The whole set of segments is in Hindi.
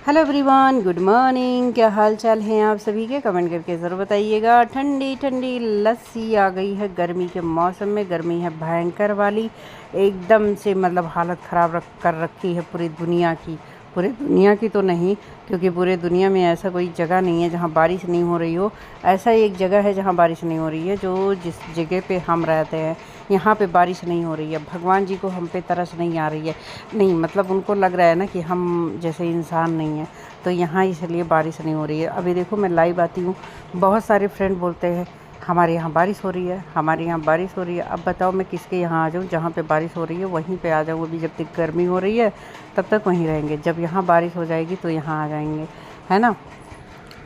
Hello everyone, good morning. क्या हाल चाल हैं आप सभी के? कमेंट करके ज़रूर बताइएगा। ठंडी ठंडी लस्सी आ गई है गर्मी के मौसम में। गर्मी है भयंकर वाली, एकदम से मतलब हालत ख़राब कर रखी है पूरी दुनिया की। पूरी दुनिया की तो नहीं, क्योंकि पूरे दुनिया में ऐसा कोई जगह नहीं है जहाँ बारिश नहीं हो रही हो। ऐसा एक जगह है जहाँ बारिश नहीं हो रही है, जो जिस जगह पे हम रहते हैं यहाँ पे बारिश नहीं हो रही है। भगवान जी को हम पे तरस नहीं आ रही है। नहीं मतलब उनको लग रहा है ना कि हम जैसे इंसान नहीं है, तो यहाँ इसलिए बारिश नहीं हो रही है। अभी देखो मैं लाइव आती हूँ, बहुत सारे फ्रेंड बोलते हैं हमारे यहाँ बारिश हो रही है, हमारे यहाँ बारिश हो रही है। अब बताओ मैं किसके यहाँ आ जाऊँ? जहाँ पे बारिश हो रही है वहीं पे आ जाऊँ। अभी जब तक गर्मी हो रही है तब तक वहीं रहेंगे, जब यहाँ बारिश हो जाएगी तो यहाँ आ जाएंगे, है ना।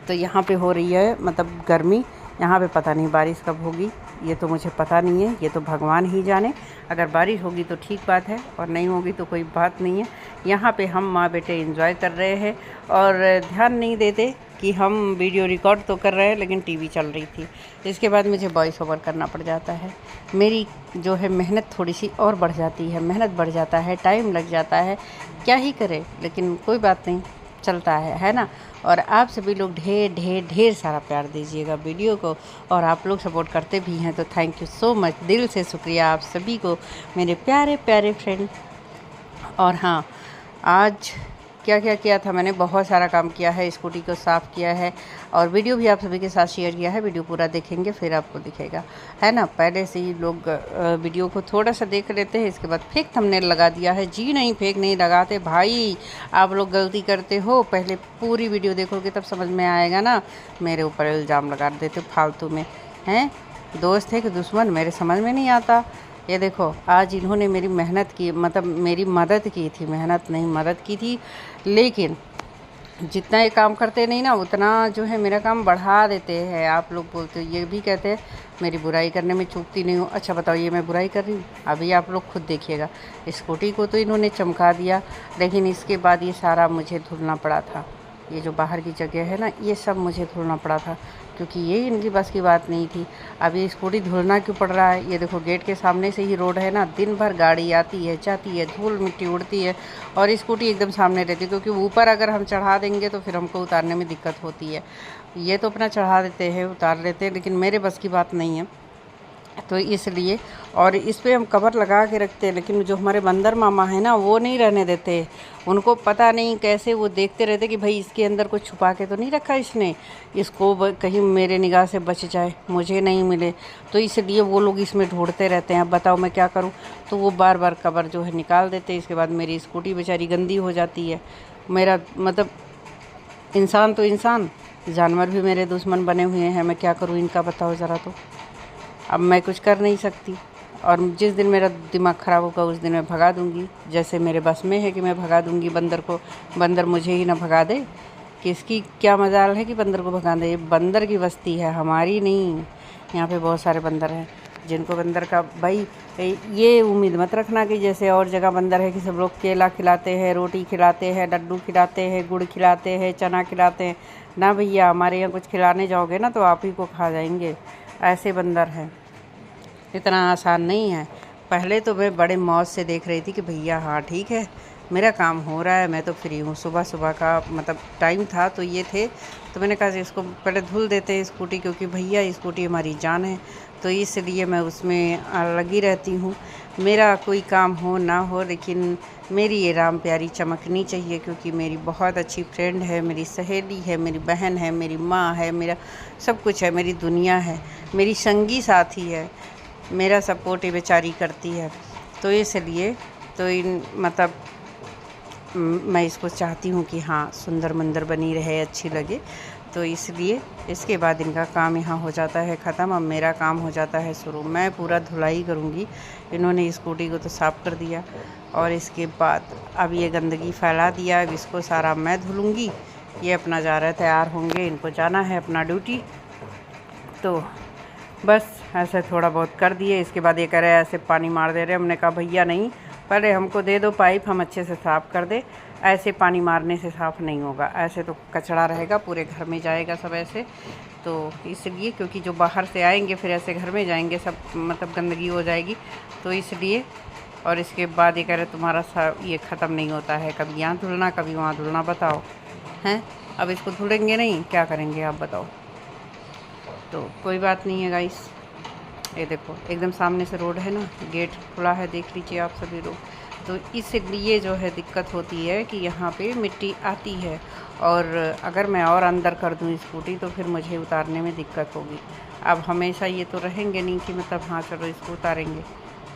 तो यहाँ पे हो रही है मतलब गर्मी, यहाँ पे पता नहीं बारिश कब होगी, ये तो मुझे पता नहीं है, ये तो भगवान ही जाने। अगर बारिश होगी तो ठीक बात है, और नहीं होगी तो कोई बात नहीं है। यहाँ पे हम माँ बेटे एंजॉय कर रहे हैं और ध्यान नहीं देते कि हम वीडियो रिकॉर्ड तो कर रहे हैं लेकिन टीवी चल रही थी। इसके बाद मुझे वॉइस ओवर करना पड़ जाता है। मेरी जो है मेहनत थोड़ी सी और बढ़ जाती है, मेहनत बढ़ जाता है, टाइम लग जाता है, क्या ही करे, लेकिन कोई बात नहीं, चलता है ना। और आप सभी लोग ढेर ढेर ढेर सारा प्यार दीजिएगा वीडियो को, और आप लोग सपोर्ट करते भी हैं तो थैंक यू सो मच, दिल से शुक्रिया आप सभी को, मेरे प्यारे प्यारे फ्रेंड। और हाँ, आज क्या क्या किया था मैंने, बहुत सारा काम किया है, स्कूटी को साफ़ किया है और वीडियो भी आप सभी के साथ शेयर किया है। वीडियो पूरा देखेंगे फिर आपको दिखेगा, है ना। पहले से ही लोग वीडियो को थोड़ा सा देख लेते हैं, इसके बाद फेक थंबनेल लगा दिया है। जी नहीं, फेक नहीं लगाते भाई, आप लोग गलती करते हो। पहले पूरी वीडियो देखोगे तब समझ में आएगा ना। मेरे ऊपर इल्ज़ाम लगा देते फालतू में, हैं। दोस्त है कि दुश्मन मेरे समझ में नहीं आता। ये देखो आज इन्होंने मेरी मेहनत की, मतलब मेरी मदद की थी, मेहनत नहीं मदद की थी, लेकिन जितना ये काम करते नहीं ना उतना जो है मेरा काम बढ़ा देते हैं। आप लोग बोलते हो, ये भी कहते हैं मेरी बुराई करने में चूकती नहीं हूँ। अच्छा बताओ, ये मैं बुराई कर रही हूँ? अभी आप लोग खुद देखिएगा। स्कूटी को तो इन्होंने चमका दिया, लेकिन इसके बाद ये सारा मुझे धुलना पड़ा था। ये जो बाहर की जगह है ना, ये सब मुझे धुलना पड़ा था, क्योंकि ये इनकी बस की बात नहीं थी। अब ये स्कूटी धुलना क्यों पड़ रहा है? ये देखो गेट के सामने से ही रोड है ना, दिन भर गाड़ी आती है जाती है, धूल मिट्टी उड़ती है, और स्कूटी एकदम सामने रहती है, क्योंकि ऊपर अगर हम चढ़ा देंगे तो फिर हमको उतारने में दिक्कत होती है। ये तो अपना चढ़ा देते हैं, उतार लेते हैं, लेकिन मेरे बस की बात नहीं है, तो इसलिए। और इस पे हम कवर लगा के रखते हैं, लेकिन जो हमारे बंदर मामा है ना, वो नहीं रहने देते। उनको पता नहीं कैसे वो देखते रहते कि भाई इसके अंदर कुछ छुपा के तो नहीं रखा इसने, इसको कहीं मेरे निगाह से बच जाए, मुझे नहीं मिले। तो इसलिए वो लोग इसमें ढूंढते रहते हैं। अब बताओ मैं क्या करूं? तो वो बार बार कवर जो है निकाल देते हैं। इसके बाद मेरी स्कूटी बेचारी गंदी हो जाती है। मेरा मतलब इंसान तो इंसान, जानवर भी मेरे दुश्मन बने हुए हैं। मैं क्या करूँ इनका, बताओ ज़रा। तो अब मैं कुछ कर नहीं सकती, और जिस दिन मेरा दिमाग ख़राब होगा उस दिन मैं भगा दूंगी। जैसे मेरे बस में है कि मैं भगा दूंगी बंदर को, बंदर मुझे ही ना भगा दे। कि इसकी क्या मजाल है कि बंदर को भगा दे? ये बंदर की बस्ती है, हमारी नहीं। यहाँ पे बहुत सारे बंदर हैं जिनको बंदर का भाई ये उम्मीद मत रखना कि जैसे और जगह बंदर है कि सब लोग केला खिलाते हैं, रोटी खिलाते हैं, लड्डू खिलाते हैं, गुड़ खिलाते हैं, चना खिलाते हैं। ना भैया, हमारे यहाँ कुछ खिलाने जाओगे ना तो आप ही को खा जाएंगे। ऐसे बंदर हैं, इतना आसान नहीं है। पहले तो मैं बड़े मौज से देख रही थी कि भैया हाँ ठीक है, मेरा काम हो रहा है, मैं तो फ्री हूँ। सुबह सुबह का मतलब टाइम था तो ये थे, तो मैंने कहा इसको पहले धुल देते हैं स्कूटी, क्योंकि भैया स्कूटी हमारी जान है, तो इसलिए मैं उसमें लगी रहती हूँ। मेरा कोई काम हो ना हो, लेकिन मेरी ये राम प्यारी चमकनी चाहिए, क्योंकि मेरी बहुत अच्छी फ्रेंड है, मेरी सहेली है, मेरी बहन है, मेरी माँ है, मेरा सब कुछ है, मेरी दुनिया है, मेरी संगी साथी है, मेरा सपोर्ट ये बेचारी करती है। तो इसलिए तो इन मतलब मैं इसको चाहती हूँ कि हाँ सुंदर मंदिर बनी रहे, अच्छी लगे। तो इसलिए इसके बाद इनका काम यहाँ हो जाता है ख़त्म, अब मेरा काम हो जाता है शुरू। मैं पूरा धुलाई करूँगी। इन्होंने स्कूटी को तो साफ़ कर दिया, और इसके बाद अब ये गंदगी फैला दिया, अब इसको सारा मैं धुलूँगी। ये अपना जा रहे तैयार होंगे, इनको जाना है अपना ड्यूटी। तो बस ऐसे थोड़ा बहुत कर दिए। इसके बाद ये कह रहे ऐसे पानी मार दे रहे। हमने कहा भैया नहीं, पहले हमको दे दो पाइप, हम अच्छे से साफ़ कर दे। ऐसे पानी मारने से साफ़ नहीं होगा, ऐसे तो कचरा रहेगा, पूरे घर में जाएगा सब ऐसे। तो इसलिए, क्योंकि जो बाहर से आएंगे फिर ऐसे घर में जाएंगे, सब मतलब गंदगी हो जाएगी, तो इसलिए। और इसके बाद ये कह रहे तुम्हारा ये ख़त्म नहीं होता है, कभी यहाँ धुलना कभी वहाँ धुलना, बताओ। हैं। अब इसको धुलेंगे नहीं, क्या करेंगे आप बताओ। तो कोई बात नहीं है गाइस। ये देखो एकदम सामने से रोड है ना, गेट खुला है, देख लीजिए आप सभी लोग। तो इसलिए जो है दिक्कत होती है कि यहाँ पे मिट्टी आती है, और अगर मैं और अंदर कर दूँ स्कूटी तो फिर मुझे उतारने में दिक्कत होगी। अब हमेशा ये तो रहेंगे नहीं कि मतलब हाँ चलो इसको उतारेंगे,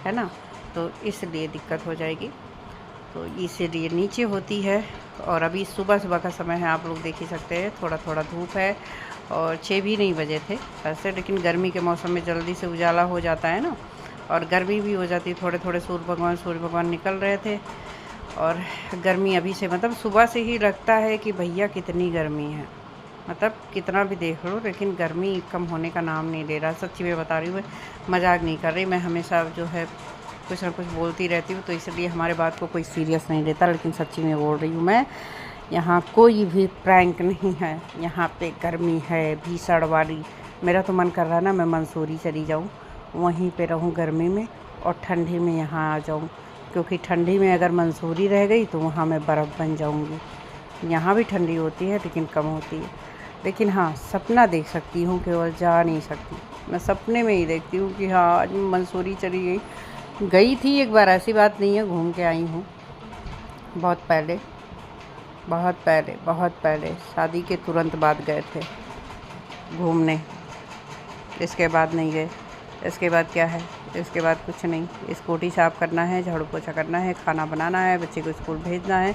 है ना, तो इसलिए दिक्कत हो जाएगी। तो इसीलिए नीचे होती है। और अभी सुबह सुबह का समय है, आप लोग देख ही सकते हैं, थोड़ा थोड़ा धूप है और 6 भी नहीं बजे थे वैसे, लेकिन गर्मी के मौसम में जल्दी से उजाला हो जाता है ना, और गर्मी भी हो जाती है। थोड़े थोड़े सूर्य भगवान निकल रहे थे, और गर्मी अभी से मतलब सुबह से ही लगता है कि भैया कितनी गर्मी है, मतलब कितना भी देख लो लेकिन गर्मी कम होने का नाम नहीं ले रहा। सच्ची में बता रही हूँ, मैं मजाक नहीं कर रही। मैं हमेशा जो है कुछ ना कुछ बोलती रहती हूँ, तो इसलिए हमारे बात को कोई सीरियस नहीं लेता, लेकिन सच्ची में बोल रही हूँ मैं। यहाँ कोई भी प्रैंक नहीं है, यहाँ पे गर्मी है भीषण वाली। मेरा तो मन कर रहा है ना मैं मंसूरी चली जाऊँ, वहीं पे रहूँ गर्मी में, और ठंडी में यहाँ आ जाऊँ, क्योंकि ठंडी में अगर मंसूरी रह गई तो वहाँ मैं बर्फ़ बन जाऊँगी। यहाँ भी ठंडी होती है लेकिन कम होती है। लेकिन हाँ, सपना देख सकती हूँ, केवल जा नहीं सकती। मैं सपने में ही देखती हूँ कि हाँ आज मैं मंसूरी चली गई थी एक बार, ऐसी बात नहीं है, घूम के आई हूँ बहुत पहले, बहुत पहले शादी के तुरंत बाद गए थे घूमने। इसके बाद नहीं गए। इसके बाद क्या है, इसके बाद कुछ नहीं। स्कूटी साफ़ करना है, झाड़ू पोछा करना है, खाना बनाना है, बच्चे को स्कूल भेजना है,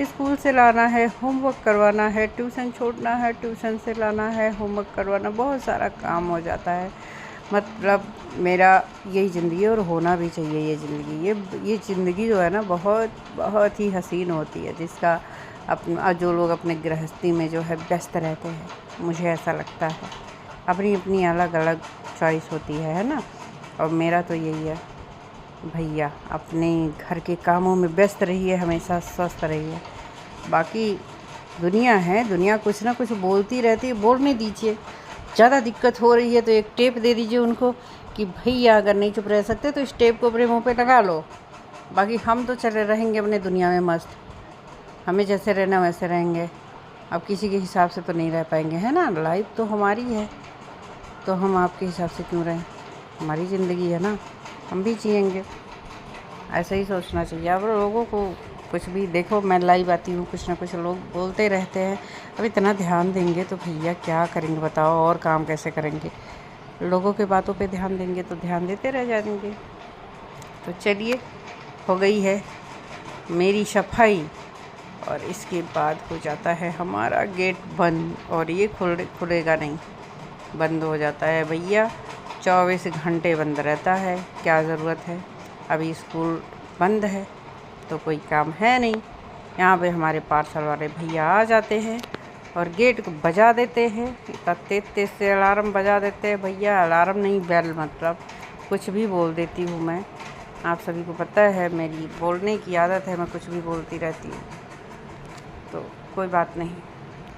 स्कूल से लाना है, होमवर्क करवाना है, ट्यूशन छोड़ना है, ट्यूशन से लाना है, होमवर्क करवाना, बहुत सारा काम हो जाता है। मतलब मेरा यही ज़िंदगी है, और होना भी चाहिए ये ज़िंदगी। ये ज़िंदगी जो है ना बहुत ही हसीन होती है, जिसका अपना जो लोग अपने गृहस्थी में जो है व्यस्त रहते हैं, मुझे ऐसा लगता है। अपनी अपनी अलग अलग चॉइस होती है ना। और मेरा तो यही है भैया, अपने घर के कामों में व्यस्त रहिए, हमेशा स्वस्थ रहिए। बाकी दुनिया है, दुनिया कुछ ना कुछ बोलती रहती है, बोलने दीजिए। ज़्यादा दिक्कत हो रही है तो एक टेप दे दीजिए उनको कि भैया अगर नहीं चुप रह सकते तो इस टेप को अपने मुँह पे लगा लो। बाकी हम तो चले रहेंगे अपने दुनिया में मस्त, हमें जैसे रहना वैसे रहेंगे। अब किसी के हिसाब से तो नहीं रह पाएंगे, है ना। लाइफ तो हमारी है, तो हम आपके हिसाब से क्यों रहें, हमारी ज़िंदगी है ना, हम भी जिएंगे। ऐसा ही सोचना चाहिए। अब लोगों को कुछ भी देखो, मैं लाइव आती हूँ, कुछ ना कुछ लोग बोलते रहते हैं। अब इतना ध्यान देंगे तो भैया क्या करेंगे बताओ, और काम कैसे करेंगे। लोगों के बातों पे ध्यान देंगे तो ध्यान देते रह जाएंगे। तो चलिए, हो गई है मेरी सफाई, और इसके बाद हो जाता है हमारा गेट बंद, और ये खुलेगा नहीं, बंद हो जाता है भैया। 24 घंटे बंद रहता है, क्या ज़रूरत है। अभी स्कूल बंद है तो कोई काम है नहीं। यहाँ पे हमारे पार्सल वाले भैया आ जाते हैं और गेट को बजा देते हैं। इतना तेज़ से अलार्म बजा देते हैं भैया, अलार्म नहीं बेल, मतलब कुछ भी बोल देती हूँ मैं। आप सभी को पता है मेरी बोलने की आदत है, मैं कुछ भी बोलती रहती हूँ। तो कोई बात नहीं,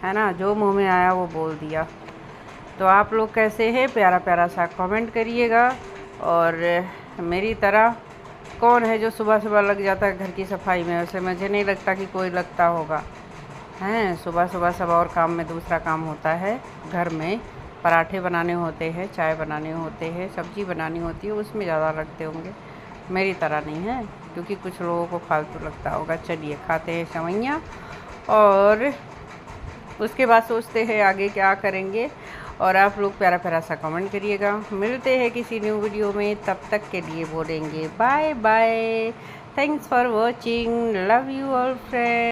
है ना, जो मुँह में आया वो बोल दिया। तो आप लोग कैसे हैं, प्यारा प्यारा सा कमेंट करिएगा। और मेरी तरह कौन है जो सुबह सुबह लग जाता है घर की सफाई में। वैसे मुझे नहीं लगता कि कोई लगता होगा, हैं। सुबह सुबह सब और काम में दूसरा काम होता है। घर में पराठे बनाने होते हैं, चाय बनाने होते हैं, सब्ज़ी बनानी होती है, उसमें ज़्यादा लगते होंगे। मेरी तरह नहीं है, क्योंकि कुछ लोगों को फालतू लगता होगा। चलिए खाते हैं सेवइयाँ, और उसके बाद सोचते हैं आगे क्या करेंगे। और आप लोग प्यारा प्यारा सा कमेंट करिएगा। मिलते हैं किसी न्यू वीडियो में, तब तक के लिए बोलेंगे bye bye. Thanks for watching, love you all friend.